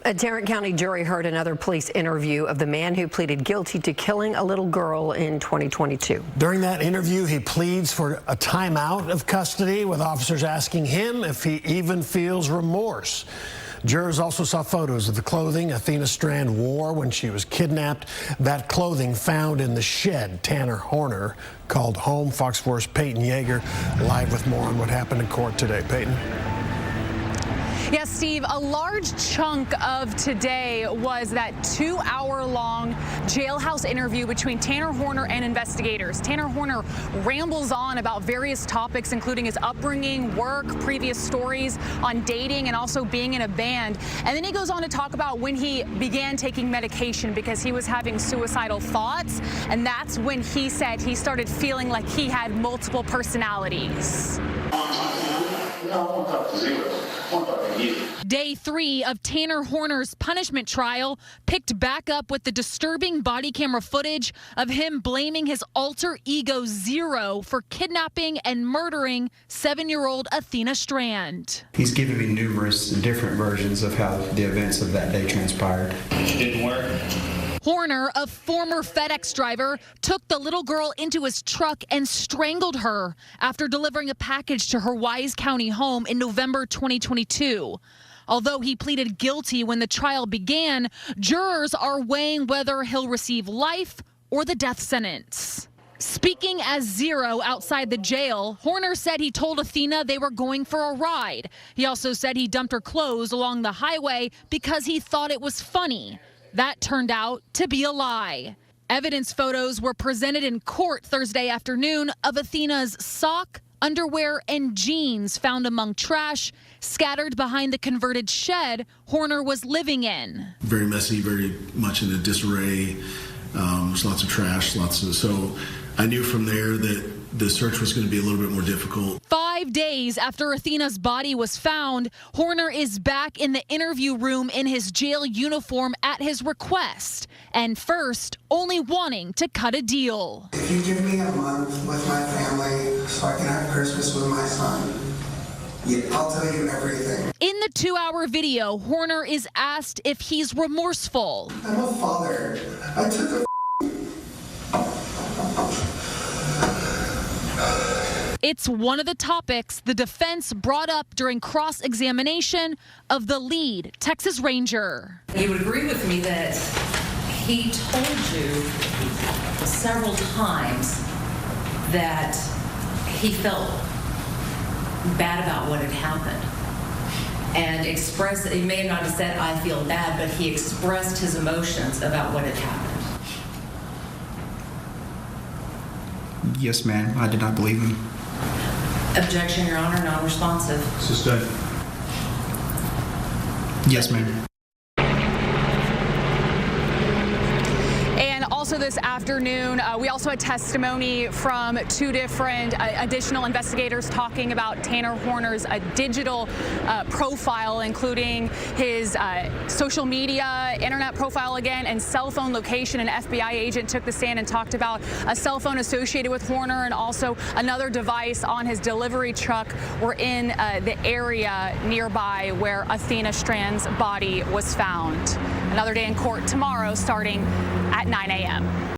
A Tarrant County jury heard another police interview of the man who pleaded guilty to killing a little girl in 2022. During that interview, he pleads for a timeout of custody, with officers asking him if he even feels remorse. Jurors also saw photos of the clothing Athena Strand wore when she was kidnapped. That clothing found in the shed Tanner Horner called home. Fox 4's Peyton Yager live with more on what happened in court today. Peyton? Yes, Steve, a large chunk of today was that 2-hour-long jailhouse interview between Tanner Horner and investigators. Tanner Horner rambles on about various topics, including his upbringing, work, previous stories on dating, and also being in a band. And then he goes on to talk about when he began taking medication because he was having suicidal thoughts. And that's when he said he started feeling like he had multiple personalities. Day 3 of Tanner Horner's punishment trial picked back up with the disturbing body camera footage of him blaming his alter ego Zero for kidnapping and murdering 7-year-old Athena Strand. He's given me numerous different versions of how the events of that day transpired. It didn't work. Horner, a former FedEx driver, took the little girl into his truck and strangled her after delivering a package to her Wise County home in November 2022. Although he pleaded guilty when the trial began, jurors are weighing whether he'll receive life or the death sentence. Speaking as Zero outside the jail, Horner said he told Athena they were going for a ride. He also said he dumped her clothes along the highway because he thought it was funny. That turned out to be a lie. Evidence photos were presented in court Thursday afternoon of Athena's sock, underwear, and jeans found among trash scattered behind the converted shed Horner was living in. Very messy, very much in a disarray. There's lots of trash, so I knew from there that the search was going to be a little bit more difficult. 5 days after Athena's body was found, Horner is back in the interview room in his jail uniform at his request, and first only wanting to cut a deal. If you give me a month with my family so I can have Christmas with my son, I'll tell you everything. In the 2-hour video, Horner is asked if he's remorseful. I'm a father. I took a It's one of the topics the defense brought up during cross-examination of the lead Texas Ranger. You would agree with me that he told you several times that he felt bad about what had happened and expressed, he may not have said, I feel bad, but he expressed his emotions about what had happened. Yes, ma'am. I did not believe him. Objection, Your Honor, non-responsive. Sustained. Yes, ma'am. Also this afternoon, we also had testimony from 2 different additional investigators talking about Tanner Horner's digital profile, including his social media, internet profile again, and cell phone location. An FBI agent took the stand and talked about a cell phone associated with Horner and also another device on his delivery truck were in the area nearby where Athena Strand's body was found. Another day in court tomorrow starting at 9 a.m.